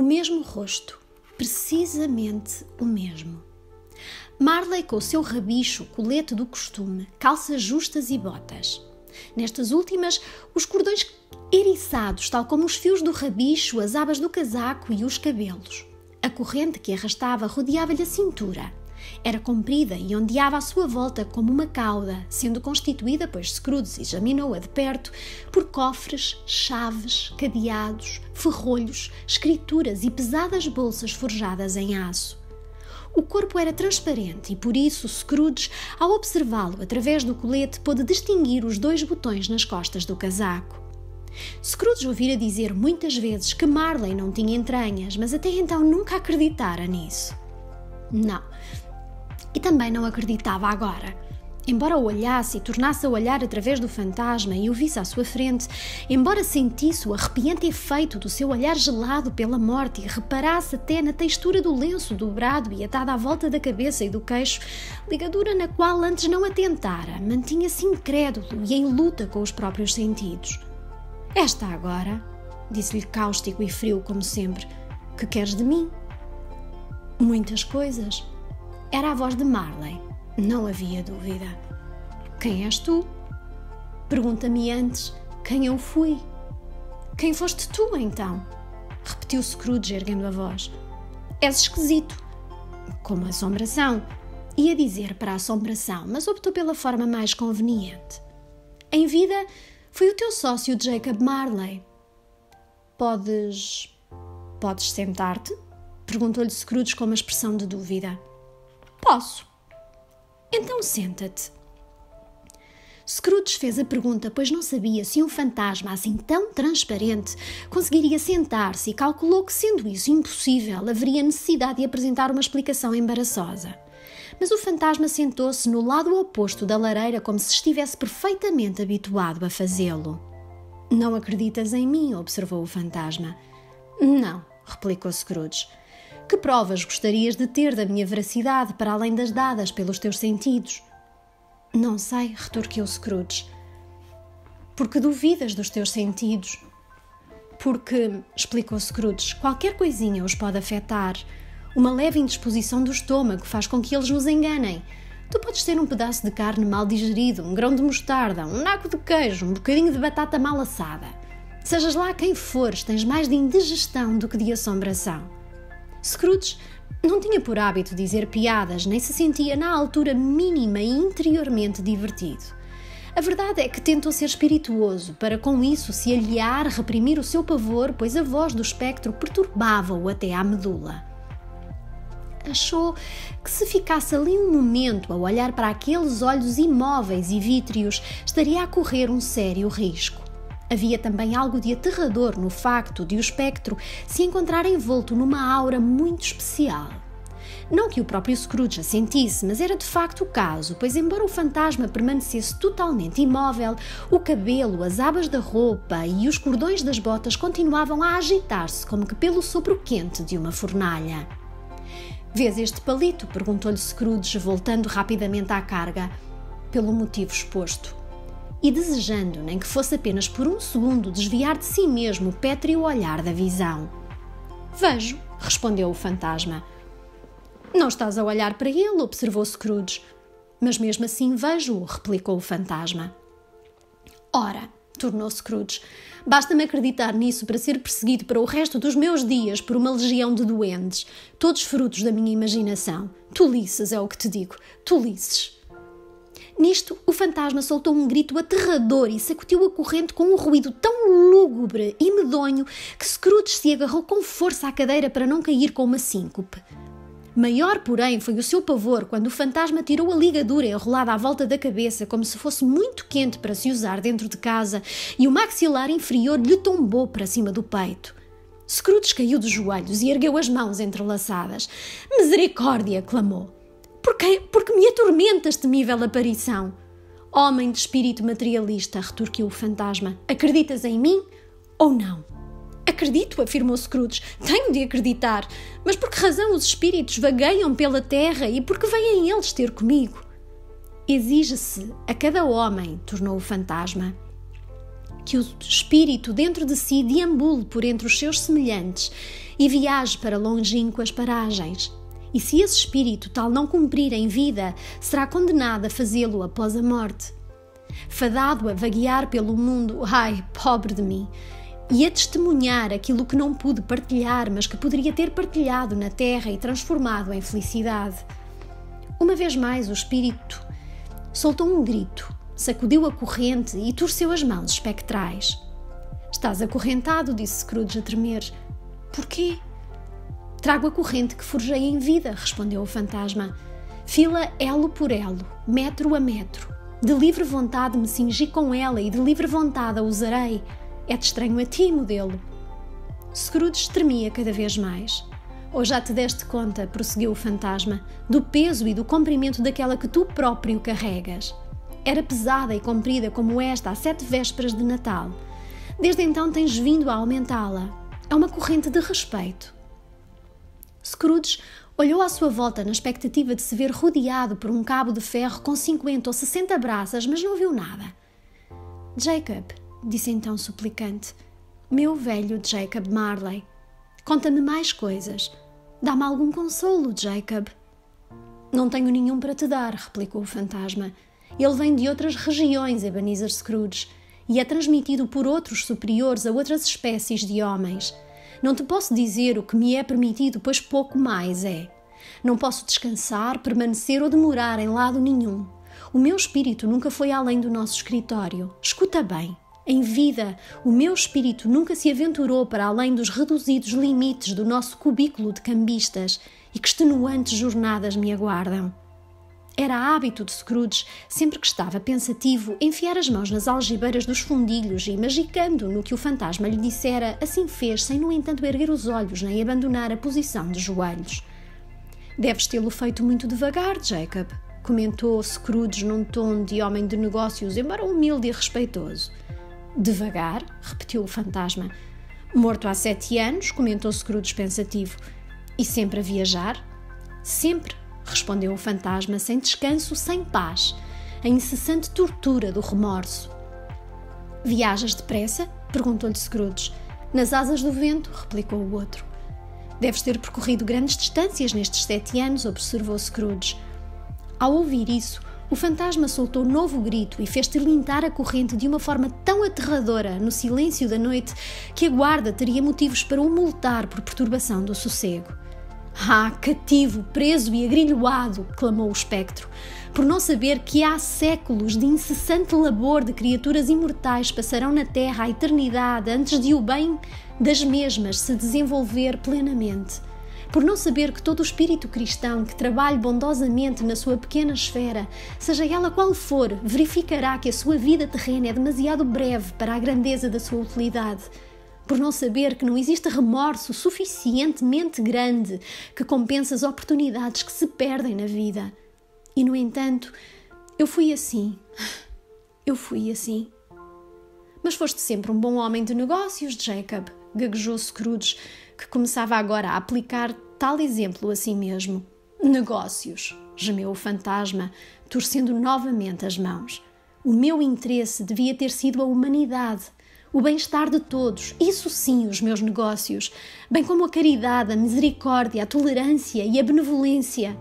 mesmo rosto, precisamente o mesmo. Marley com o seu rabicho, colete do costume, calças justas e botas. Nestas últimas, os cordões eriçados, tal como os fios do rabicho, as abas do casaco e os cabelos. A corrente que arrastava rodeava-lhe a cintura. Era comprida e ondeava à sua volta como uma cauda, sendo constituída, pois Scrooge examinou-a de perto, por cofres, chaves, cadeados, ferrolhos, escrituras e pesadas bolsas forjadas em aço. O corpo era transparente e, por isso, Scrooge, ao observá-lo através do colete, pôde distinguir os 2 botões nas costas do casaco. Scrooge ouvira dizer muitas vezes que Marley não tinha entranhas, mas até então nunca acreditara nisso. Não. E também não acreditava agora. Embora o olhasse e tornasse a olhar através do fantasma e o visse à sua frente, embora sentisse o arrepiante efeito do seu olhar gelado pela morte e reparasse até na textura do lenço dobrado e atado à volta da cabeça e do queixo, ligadura na qual antes não atentara, mantinha-se incrédulo e em luta com os próprios sentidos. Esta agora, disse-lhe cáustico e frio como sempre, que queres de mim? Muitas coisas. Era a voz de Marley. Não havia dúvida. Quem és tu? Pergunta-me antes quem eu fui. Quem foste tu, então? Repetiu Scrooge, erguendo a voz. És esquisito. Como assombração. Ia dizer para a assombração, mas optou pela forma mais conveniente. Em vida, fui o teu sócio Jacob Marley. Podes sentar-te? Perguntou-lhe Scrooge com uma expressão de dúvida. Posso. Então senta-te. Scrooge fez a pergunta, pois não sabia se um fantasma assim tão transparente conseguiria sentar-se e calculou que, sendo isso impossível, haveria necessidade de apresentar uma explicação embaraçosa. Mas o fantasma sentou-se no lado oposto da lareira como se estivesse perfeitamente habituado a fazê-lo. Não acreditas em mim? Observou o fantasma. Não, replicou Scrooge. Que provas gostarias de ter da minha veracidade para além das dadas pelos teus sentidos? Não sei, retorquiu Scrooge. Porque duvidas dos teus sentidos? Porque, explicou Scrooge, qualquer coisinha os pode afetar. Uma leve indisposição do estômago faz com que eles nos enganem. Tu podes ter um pedaço de carne mal digerido, um grão de mostarda, um naco de queijo, um bocadinho de batata mal assada. Sejas lá quem fores, tens mais de indigestão do que de assombração. Scrooge não tinha por hábito dizer piadas, nem se sentia na altura mínima e interiormente divertido. A verdade é que tentou ser espirituoso, para com isso se aliar, reprimir o seu pavor, pois a voz do espectro perturbava-o até à medula. Achou que se ficasse ali um momento a olhar para aqueles olhos imóveis e vítreos, estaria a correr um sério risco. Havia também algo de aterrador no facto de o espectro se encontrar envolto numa aura muito especial. Não que o próprio Scrooge a sentisse, mas era de facto o caso, pois embora o fantasma permanecesse totalmente imóvel, o cabelo, as abas da roupa e os cordões das botas continuavam a agitar-se como que pelo sopro quente de uma fornalha. Vês este palito? Perguntou-lhe Scrooge, voltando rapidamente à carga, pelo motivo exposto. E desejando, nem que fosse apenas por um segundo, desviar de si mesmo o pétreo olhar da visão. Vejo, respondeu o fantasma. Não estás a olhar para ele, observou Scrooge. Mas mesmo assim vejo-o, replicou o fantasma. Ora, tornou Scrooge, basta-me acreditar nisso para ser perseguido para o resto dos meus dias por uma legião de duendes, todos frutos da minha imaginação. Tolices é o que te digo, tolices. Nisto, o fantasma soltou um grito aterrador e sacudiu a corrente com um ruído tão lúgubre e medonho que Scrooge se agarrou com força à cadeira para não cair com uma síncope. Maior, porém, foi o seu pavor quando o fantasma tirou a ligadura enrolada à volta da cabeça como se fosse muito quente para se usar dentro de casa e o maxilar inferior lhe tombou para cima do peito. Scrooge caiu dos joelhos e ergueu as mãos entrelaçadas. «Misericórdia!» clamou. Porque me atormentas, temível aparição? Homem de espírito materialista, retorquiu o fantasma. Acreditas em mim ou não? Acredito, afirmou Scrooge. Tenho de acreditar. Mas por que razão os espíritos vagueiam pela terra e por que vêm eles ter comigo? Exige-se a cada homem, tornou o fantasma, que o espírito dentro de si deambule por entre os seus semelhantes e viaje para longínquas paragens. E se esse espírito tal não cumprir em vida, será condenado a fazê-lo após a morte. Fadado a vaguear pelo mundo, ai, pobre de mim, e a testemunhar aquilo que não pude partilhar, mas que poderia ter partilhado na terra e transformado em felicidade. Uma vez mais o espírito soltou um grito, sacudiu a corrente e torceu as mãos espectrais. Estás acorrentado, disse Scrooge a tremer. Porquê? Trago a corrente que forjei em vida, respondeu o fantasma. Fila elo por elo, metro a metro. De livre vontade me cingi com ela e de livre vontade a usarei. É-te estranho a ti, modelo. Scrooge tremia cada vez mais. Ou já te deste conta, prosseguiu o fantasma, do peso e do comprimento daquela que tu próprio carregas. Era pesada e comprida como esta há 7 vésperas de Natal. Desde então tens vindo a aumentá-la. É uma corrente de respeito. Scrooge olhou à sua volta na expectativa de se ver rodeado por um cabo de ferro com 50 ou 60 braças, mas não viu nada. Jacob, disse então suplicante, meu velho Jacob Marley, conta-me mais coisas. Dá-me algum consolo, Jacob. Não tenho nenhum para te dar, replicou o fantasma. Ele vem de outras regiões, Ebenezer Scrooge, e é transmitido por outros superiores a outras espécies de homens. Não te posso dizer o que me é permitido, pois pouco mais é. Não posso descansar, permanecer ou demorar em lado nenhum. O meu espírito nunca foi além do nosso escritório. Escuta bem. Em vida, o meu espírito nunca se aventurou para além dos reduzidos limites do nosso cubículo de cambistas e que extenuantes jornadas me aguardam. Era hábito de Scrooge, sempre que estava pensativo, enfiar as mãos nas algibeiras dos fundilhos e, magicando no que o fantasma lhe dissera, assim fez, sem no entanto erguer os olhos nem abandonar a posição de joelhos. Deves tê-lo feito muito devagar, Jacob, comentou Scrooge num tom de homem de negócios, embora humilde e respeitoso. Devagar? Repetiu o fantasma. Morto há 7 anos, comentou Scrooge pensativo. E sempre a viajar? Sempre, respondeu o fantasma, sem descanso, sem paz, a incessante tortura do remorso. Viajas depressa? Perguntou-lhe Scrooge. Nas asas do vento, replicou o outro. Deves ter percorrido grandes distâncias nestes 7 anos, observou Scrooge. Ao ouvir isso, o fantasma soltou novo grito e fez tilintar a corrente de uma forma tão aterradora no silêncio da noite que a guarda teria motivos para o multar por perturbação do sossego. Ah, cativo, preso e agrilhoado, clamou o espectro, por não saber que há séculos de incessante labor de criaturas imortais passarão na terra a eternidade antes de o bem das mesmas se desenvolver plenamente. Por não saber que todo o espírito cristão que trabalhe bondosamente na sua pequena esfera, seja ela qual for, verificará que a sua vida terrena é demasiado breve para a grandeza da sua utilidade. Por não saber que não existe remorso suficientemente grande que compense as oportunidades que se perdem na vida. E, no entanto, eu fui assim. Mas foste sempre um bom homem de negócios, Jacob, gaguejou Scrooge, que começava agora a aplicar tal exemplo a si mesmo. Negócios, gemeu o fantasma, torcendo novamente as mãos. O meu interesse devia ter sido a humanidade, o bem-estar de todos, isso sim os meus negócios, bem como a caridade, a misericórdia, a tolerância e a benevolência.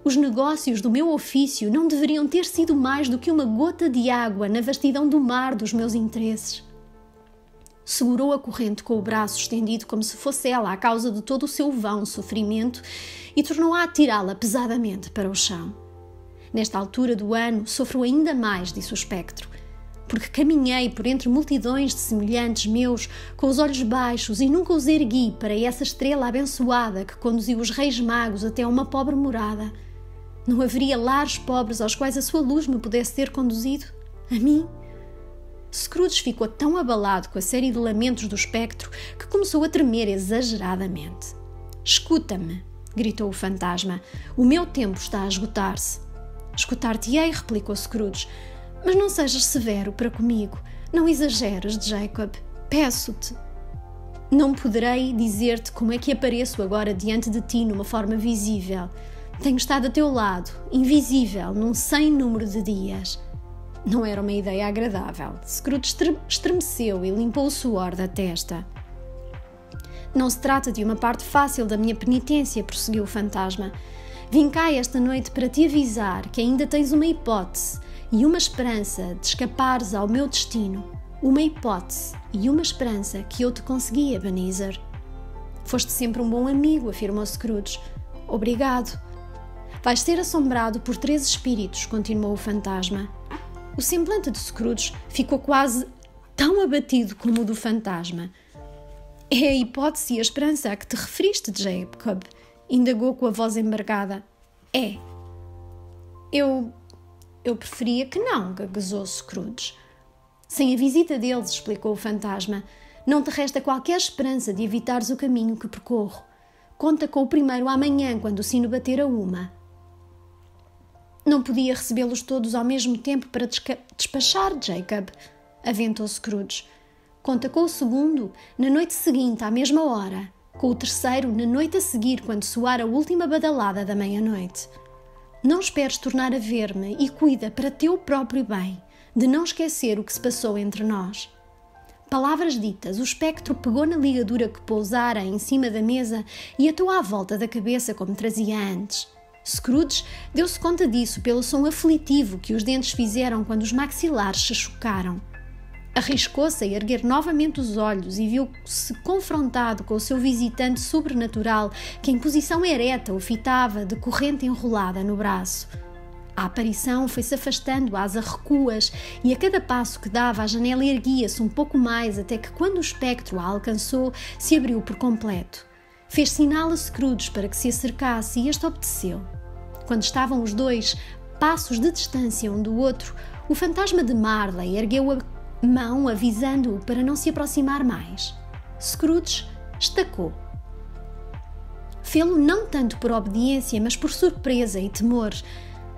Os negócios do meu ofício não deveriam ter sido mais do que uma gota de água na vastidão do mar dos meus interesses. Segurou a corrente com o braço estendido como se fosse ela a causa de todo o seu vão sofrimento e tornou a atirá-la pesadamente para o chão. Nesta altura do ano sofro ainda mais, disse o espectro, porque caminhei por entre multidões de semelhantes meus com os olhos baixos e nunca os ergui para essa estrela abençoada que conduziu os reis magos até a uma pobre morada. Não haveria lares pobres aos quais a sua luz me pudesse ter conduzido? A mim? Scrooge ficou tão abalado com a série de lamentos do espectro que começou a tremer exageradamente. Escuta-me, gritou o fantasma. O meu tempo está a esgotar-se. Escutar-te-ei, replicou Scrooge. Mas não sejas severo para comigo. Não exageres, Jacob. Peço-te. Não poderei dizer-te como é que apareço agora diante de ti numa forma visível. Tenho estado a teu lado, invisível, num sem número de dias. Não era uma ideia agradável. Scrooge estremeceu e limpou o suor da testa. Não se trata de uma parte fácil da minha penitência, prosseguiu o fantasma. Vim cá esta noite para te avisar que ainda tens uma hipótese e uma esperança de escapares ao meu destino. Uma hipótese e uma esperança que eu te consegui, Ebenezer. Foste sempre um bom amigo, afirmou Scrooge. Obrigado. Vais ser assombrado por 3 espíritos, continuou o fantasma. O semblante de Scrooge ficou quase tão abatido como o do fantasma. É a hipótese e a esperança a que te referiste, Jacob? Indagou com a voz embargada. É. Eu preferia que não, gaguejou Scrooge. Sem a visita deles, explicou o fantasma, não te resta qualquer esperança de evitares o caminho que percorro. Conta com o primeiro amanhã, quando o sino bater a 1. Não podia recebê-los todos ao mesmo tempo para despachar, Jacob, aventou Scrooge. Conta com o segundo na noite seguinte, à mesma hora. Com o terceiro na noite a seguir, quando soar a última badalada da meia-noite. Não esperes tornar a ver-me e cuida, para teu próprio bem, de não esquecer o que se passou entre nós. Palavras ditas, o espectro pegou na ligadura que pousara em cima da mesa e atou à volta da cabeça como trazia antes. Scrooge deu-se conta disso pelo som aflitivo que os dentes fizeram quando os maxilares se chocaram. Arriscou-se a erguer novamente os olhos e viu-se confrontado com o seu visitante sobrenatural que em posição ereta o fitava de corrente enrolada no braço. A aparição foi-se afastando às arrecuas e a cada passo que dava a janela erguia-se um pouco mais até que quando o espectro a alcançou se abriu por completo. Fez sinal a Scrooge para que se acercasse e este obedeceu. Quando estavam os dois passos de distância um do outro, o fantasma de Marley ergueu a mão avisando-o para não se aproximar mais. Scrooge estacou. Fê-lo não tanto por obediência, mas por surpresa e temor,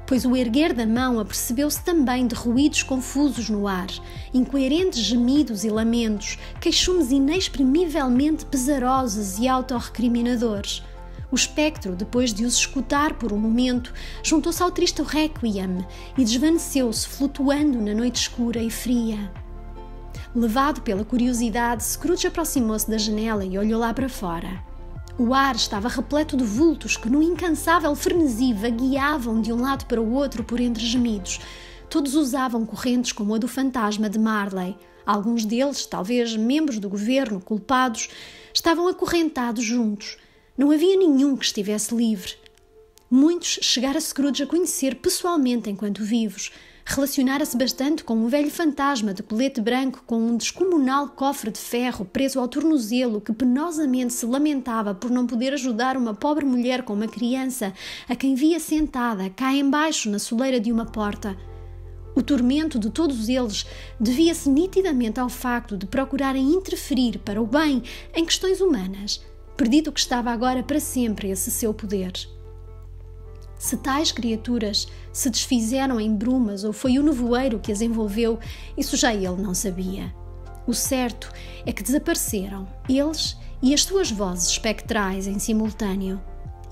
pois o erguer da mão apercebeu-se também de ruídos confusos no ar, incoerentes gemidos e lamentos, queixumes inexprimivelmente pesarosos e autorrecriminadores. O espectro, depois de os escutar por um momento, juntou-se ao triste requiem e desvaneceu-se, flutuando na noite escura e fria. Levado pela curiosidade, Scrooge aproximou-se da janela e olhou lá para fora. O ar estava repleto de vultos que, num incansável frenesi, vagueavam de um lado para o outro por entre gemidos. Todos usavam correntes como a do fantasma de Marley. Alguns deles, talvez membros do governo, culpados, estavam acorrentados juntos. Não havia nenhum que estivesse livre. Muitos chegara Scrooge a conhecer pessoalmente enquanto vivos. Relacionara-se bastante com um velho fantasma de colete branco com um descomunal cofre de ferro preso ao tornozelo que penosamente se lamentava por não poder ajudar uma pobre mulher com uma criança a quem via sentada cá embaixo na soleira de uma porta. O tormento de todos eles devia-se nitidamente ao facto de procurarem interferir para o bem em questões humanas, perdido que estava agora para sempre esse seu poder. Se tais criaturas se desfizeram em brumas ou foi o nevoeiro que as envolveu, isso já ele não sabia. O certo é que desapareceram, eles e as suas vozes espectrais em simultâneo,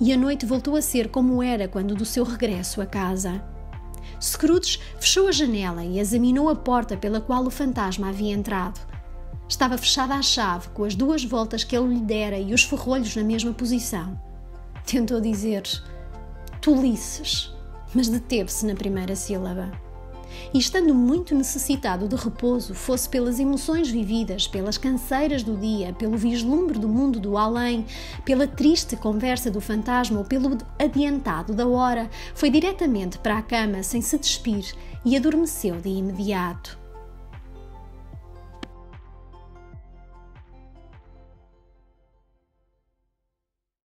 e a noite voltou a ser como era quando do seu regresso a casa. Scrooge fechou a janela e examinou a porta pela qual o fantasma havia entrado. Estava fechada à chave, com as 2 voltas que ele lhe dera e os ferrolhos na mesma posição. Tentou dizer tolices, mas deteve-se na primeira sílaba. E estando muito necessitado de repouso, fosse pelas emoções vividas, pelas canseiras do dia, pelo vislumbre do mundo do além, pela triste conversa do fantasma ou pelo adiantado da hora, foi diretamente para a cama sem se despir e adormeceu de imediato.